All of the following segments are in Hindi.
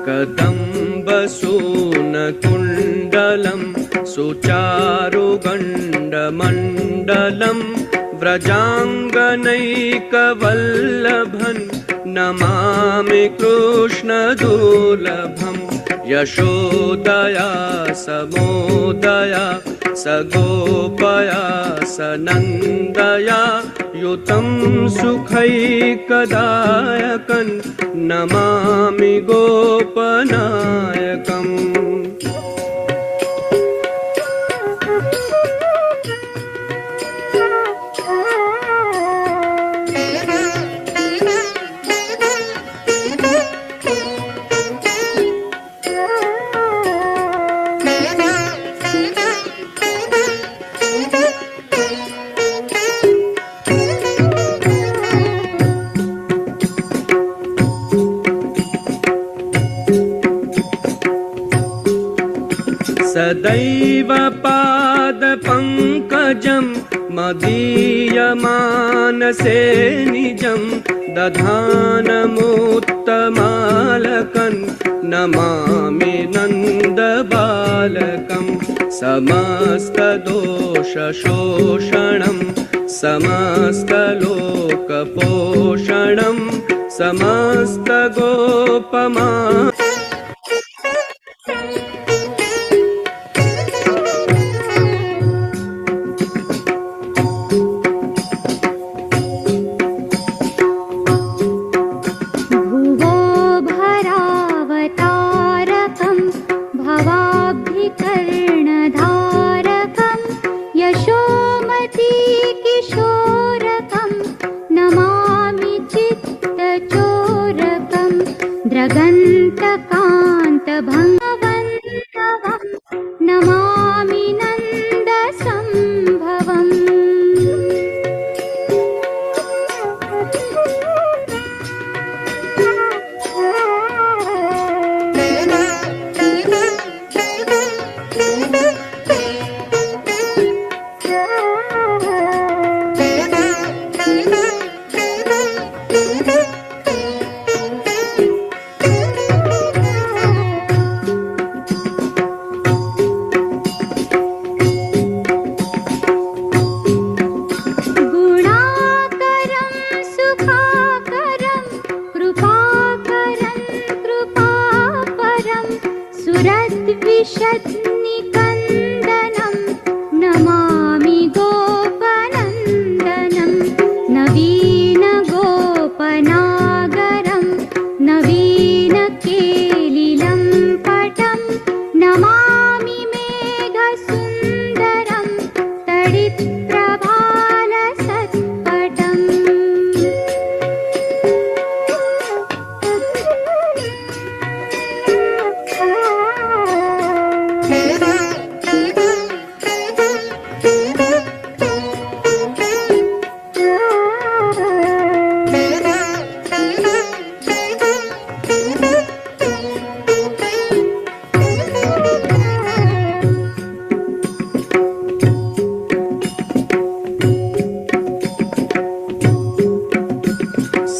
कदम्बसूनकुण्डलं सुचारुगण्डमण्डलं व्रजाङ्गनैकवल्लभं नमामि कृष्णदुर्लभं। यशोदया समोदया सगोपया सनन्दया युतं सुखैकदायकं नमामि गोपनायकम्। सदैव पादपङ्कजं मदीयमानसे निजं दधानमुत्तमालकं नमामि नन्दबालकं। समस्तदोषशोषणं समस्तलोकपोषणं समस्तगोपमा द्रगन्तकान्तभङ्गवन्नवं नमामि नन्दसम्भवम्। सुरद्विषद्निकन्दनं नमामि गोपनन्दनं। नवीनगोपनागरं नवीनकेलिलं पटं नमामि मेघसुन्दरं तडित्प्रभालसत्पटम्।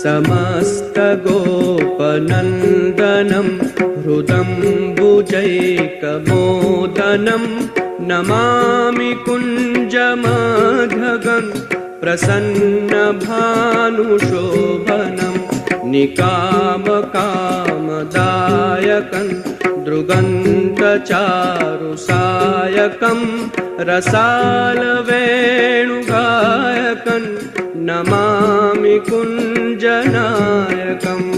समस्तगोपनन्दनं हृदम्बुजैकमोदनं नमामि कुञ्जमाधवं प्रसन्नभानुशोभनं। निकामकामदायकं दृगन्तचारुसायकं रसालवेणुगायकं नमामि कुञ्जनायकम्।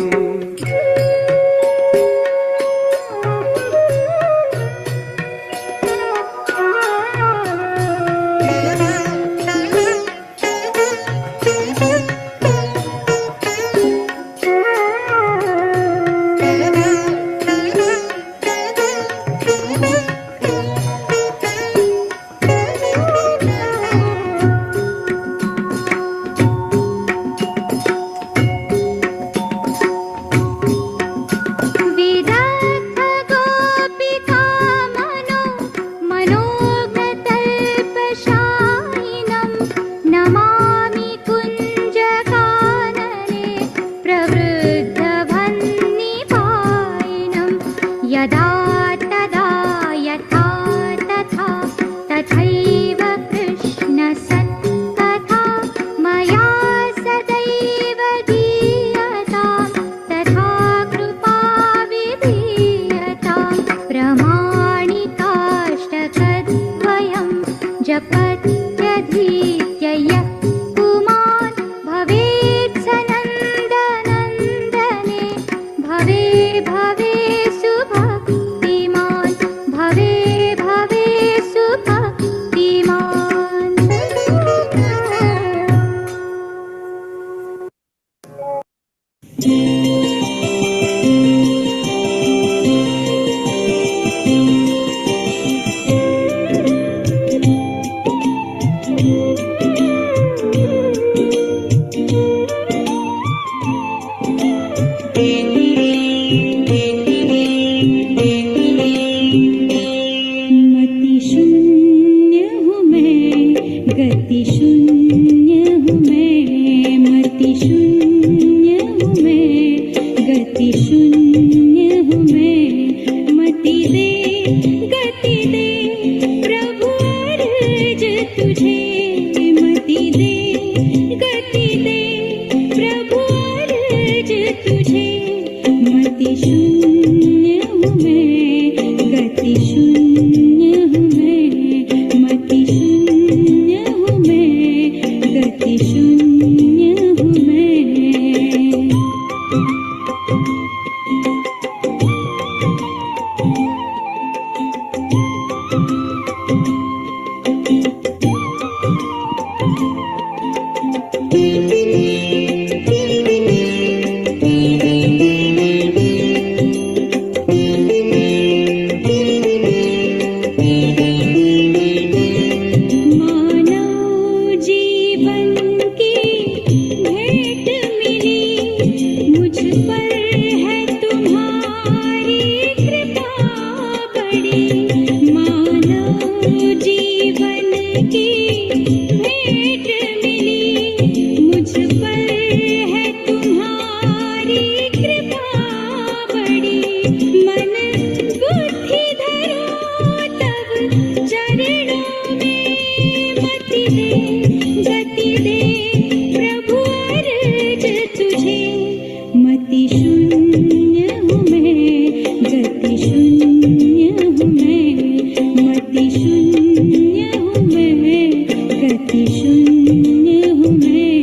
प्रवृद्धवह्निपायिनं यदा तदा यथा तथा तथैव कृष्ण सत्तथा मया सदैव गीयतां तथा कृपा विधीयतां प्रमाणिकाष्टकद्वयं जपत्यधीत्य यः पुमान् भवेत् स नन्दनन्दने भवे भवे सुभक्तिमान् भवे भवे सुभक्तिमान्। मति शून्य हूँ मैं, गति शून्य हूँ मैं, मति शून्य हूँ मैं, गति शून्य हूँ मैं। मति दे गति दे प्रभु अर्ज तुझे, मति दे गति दे प्रभु अर्ज तुझे। मति शून्य हूँ मैं, गति शून्य हूँ मैं, मति शून्य हूँ मैं, गति शून्य हूँ मैं। मानव जीवन की भेंट मिली, मुझ पर है तुम्हारी कृपा बड़ी। मानव जीवन की भेंट मिली, मुझ पर है तुम्हारी कृपा बड़ी। मन बुद्धि धरो तब चरणों में, मति दे गति दे प्रभु अर्ज तुझे। मति शून्य हूँ मैं, गति शून्य हूँ मैं, मति शून्य हूँ मैं, गति शून्य हूँ मैं।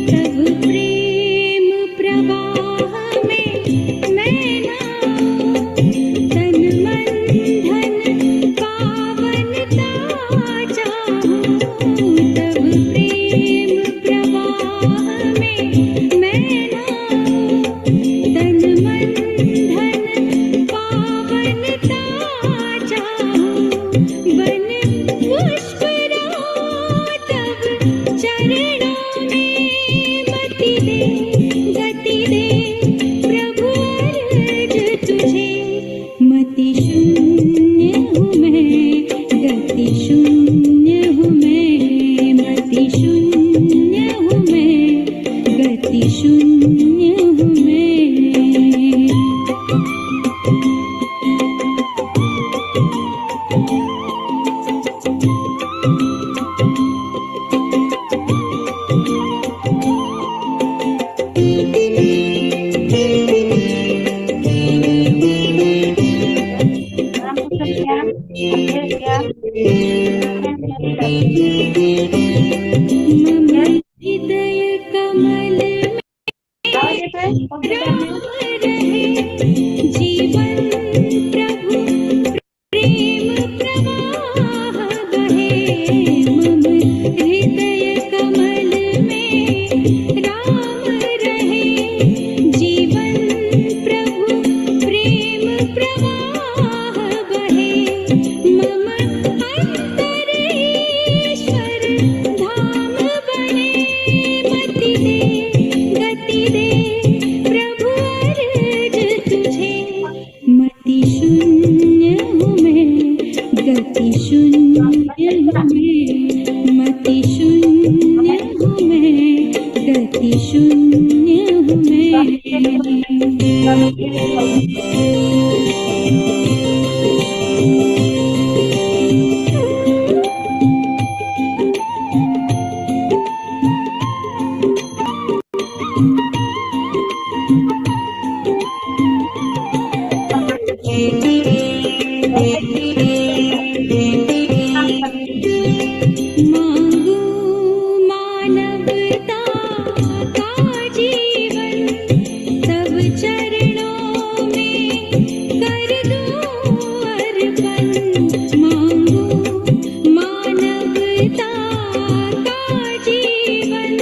तब प्रेम प्रवाह में मैं नाऊं, तन मन धन पावनता चाहूं। तब प्रेम प्रवाह में मैं नाऊं, तन मन धन पावनता चाहूं। बन पुष्प रहूं तब चरणों में, मति दे गति दे प्रभु अर्ज तुझे। मति शून्य हूँ मैं, गति शून्य हूँ मैं, मति शून्य हूँ मैं, गति शून्य हूँ मैं। मम हृदय कमल में राम रहे, जीवन प्रभु प्रेम प्रवाह बहे। मम हृदय कमल में राम रहे, जीवन प्रभु प्रेम प्रवाह बहे। गति शून्य हूँ मैं, मति शून्य हूँ मैं, गति शून्य हूँ मैं। मांगू मानवता का जीवन, तब चरणों में कर दूं अर्पण। मांगू मानवता का जीवन,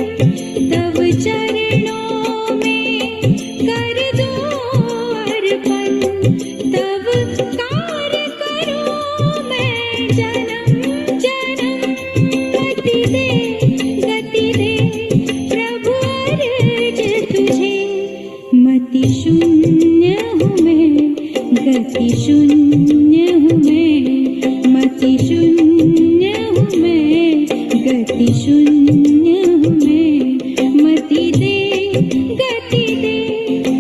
तब चरणों में कर दूं अर्पण। तब कार्य करूं मैं जन्म जन्म, गति दे प्रभु अर्ज तुझे। मति शून्य हूँ मैं, गति शून्य हूँ मैं, मति शून्य हूँ मैं, गति शून्य हूँ मैं। मति दे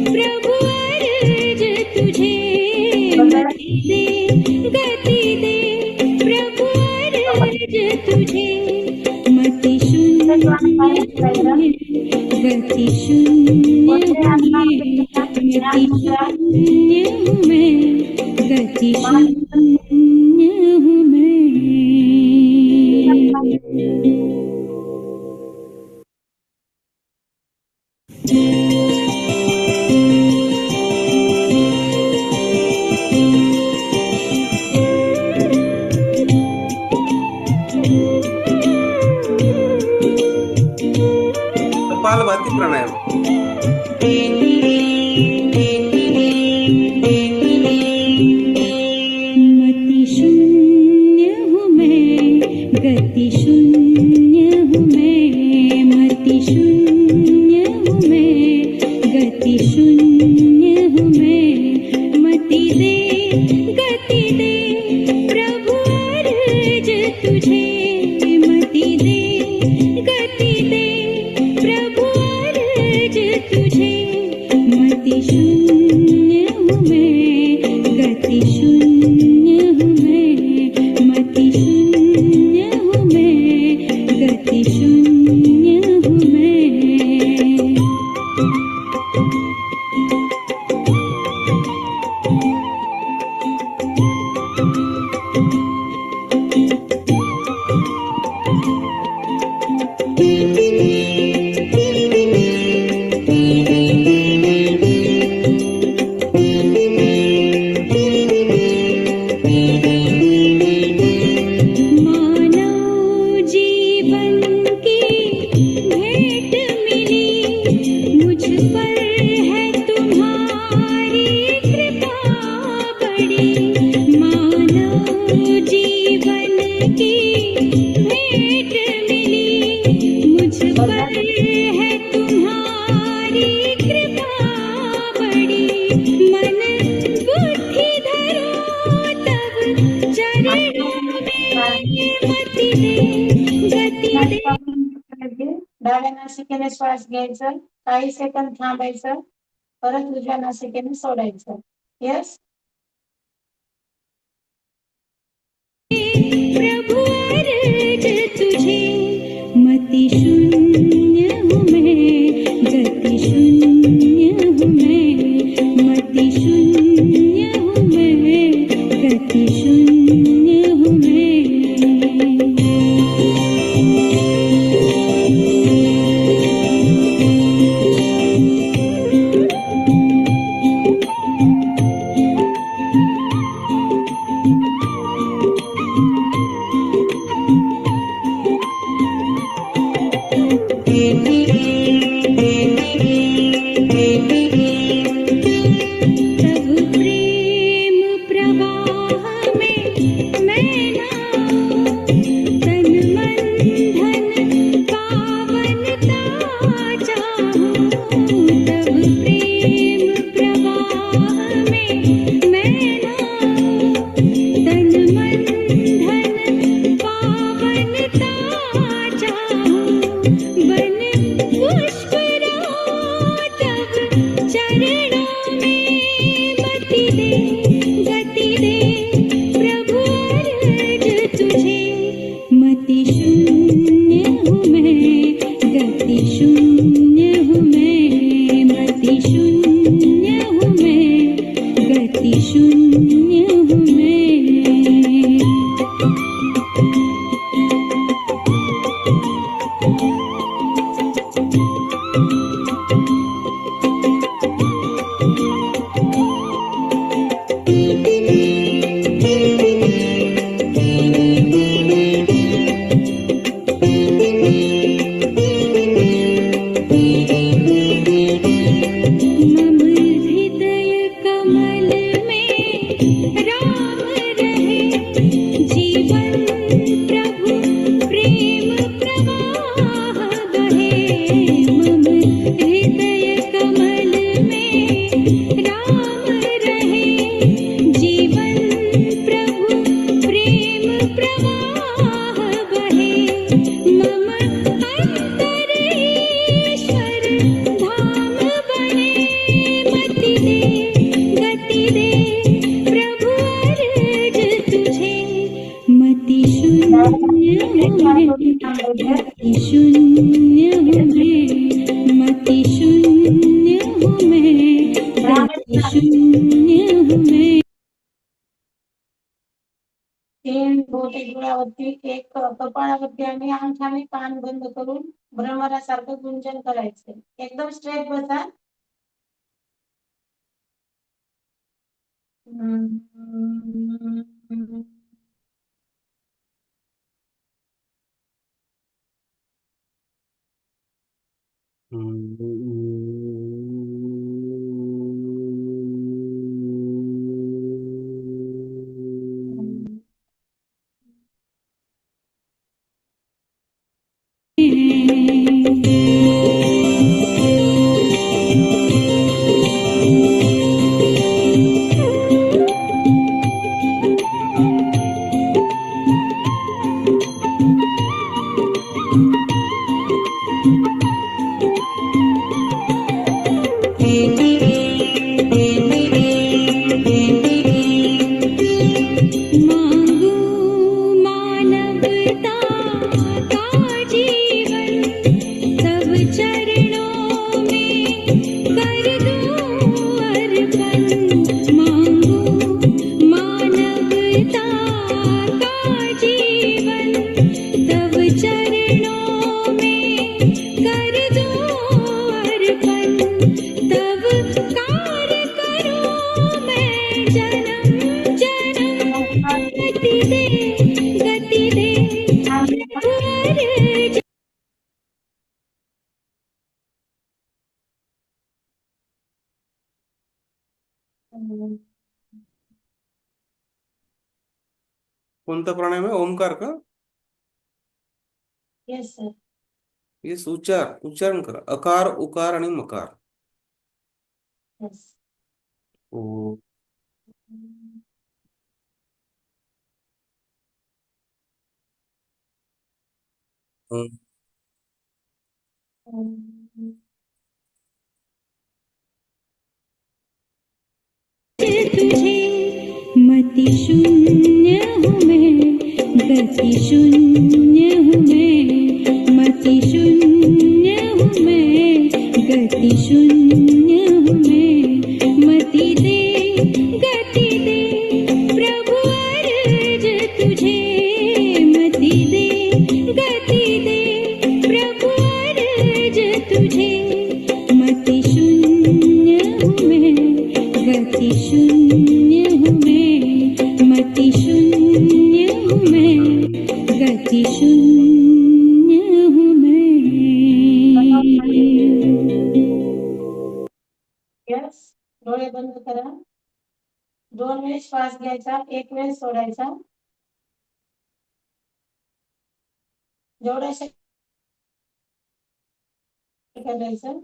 प्रभु अर्ज तुझे। मति दे प्रभु अर्ज तुझे। मति शून्य हूँ मैं, गति शून्य हूँ मैं, मति शून्य हूँ मैं, गति शून्य हूँ मैं। कपालभाति प्राणायाम। मति शून्य हूँ मैं, गति शून्य हूँ मैं, मति शून्य हूँ मैं, गति शून्य हूँ मैं। मति दे प्रभु अर्ज तुझे। मति दे प्रभु अर्ज तुझे। मति शून्य हूँ मैं, गति शून्य हूँ मैं, मति शून्य हूँ मैं, गति शून्य हूँ मैं। मानव जीवन की भेंट मिली, मुझ पर है तुम्हारी कृपा बड़ी। मानव जीवन की भेंट मिली, मुझ पर है तुम्हारी कृपा बड़ी। मन बुद्धि धरो तब चरणों में। मति दे डाव्या नासिकेने श्वास घ्यायचा, काही सेकंद थांबायचं, परत उजव्या नासिकेने सोडायचं. यस. प्रभु अर्ज तुझे। मति शून्य हूँ मैं, गति शून्य हूँ मैं, मति शून्य हूँ मैं, गति शून्य हूँ मैं। मति शून्य हूँ मैं, गति शून्य हूँ मैं। 3 बोटे जुळावरती, 1 कपाळावरती आणि अंगठाने कान बंद करून भ्रमरासारखं गुंजन करायचं. एकदम स्ट्रेट बसा. मांगू मानवता का जीवन, तब चरणों में कर दूं अर्पण। मांगू मानवता का जीवन, तब चरणों में कर दूं अर्पण। तब कार्य करूं मैं जन्म जन्म, गति दे प्रभु अर्ज। कोणता प्राणायाम आहे? ओमकार का? Yes sir. येस, उच्चारण करा. अकार, उकार आणि मकार. येस. ओ. तुझे मति शून्य हूँ मैं, गति शून्य हूँ मैं। मति शून्य हूँ मैं, गति शून्य हूँ मैं। मति दे गति दे प्रभु अर्ज तुझे। मति दे गति दे प्रभु अर्ज तुझे। मति शून्य हूँ मैं, गति शून्य हूँ मैं। मति शून्य हूँ मैं, गति शून्य हूँ मैं। येस. डोळे बंद करा. 2 वेळेस श्वास घ्यायचा, 1 वेळेस सोडायचा. जेवढा शक्य करायचं.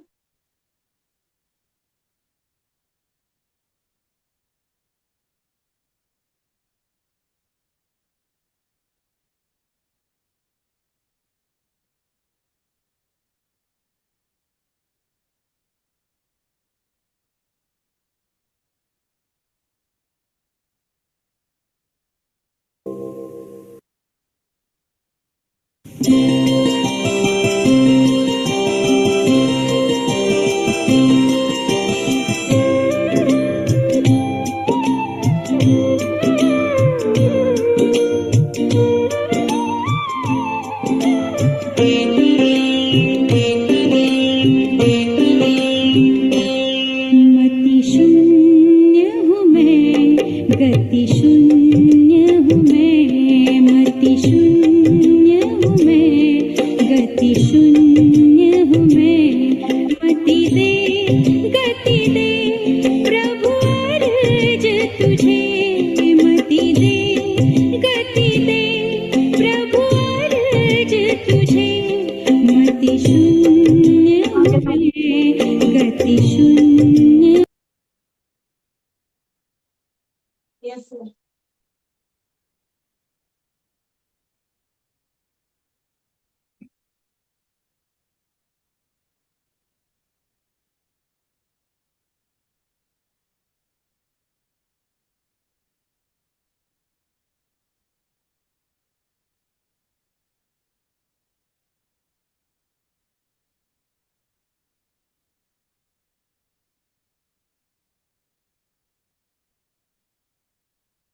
मति शून्य हूँ मैं, गति शून्य हूँ मैं। मति शून्य हूँ मैं,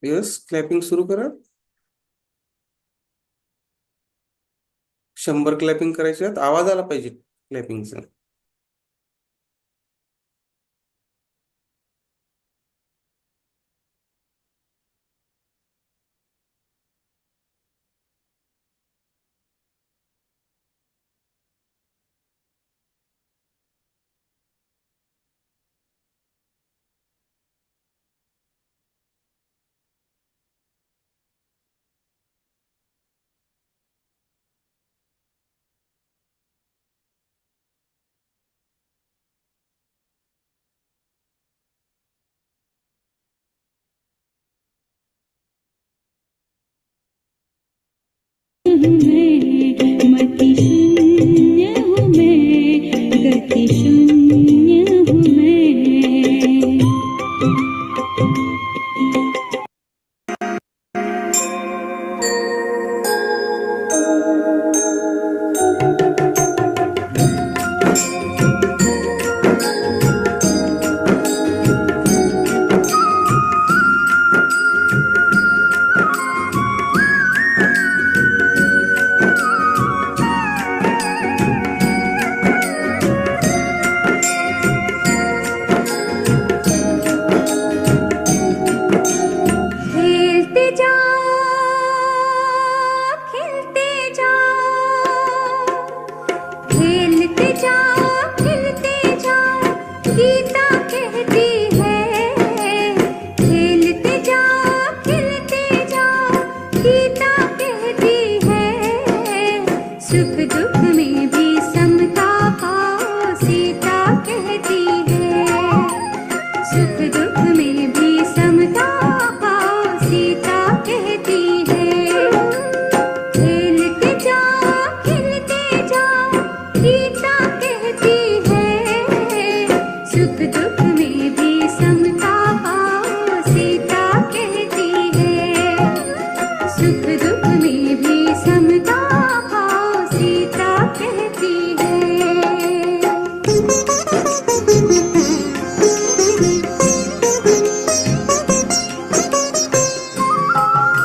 यस, क्लॅपिंग सुरू करा. 100 क्लॅपिंग करायच्यात. आवाज आला पाहिजे क्लॅपिंगचा. मति शून्य हूँ मैं, गति शून्य हूँ मैं. सुख दुख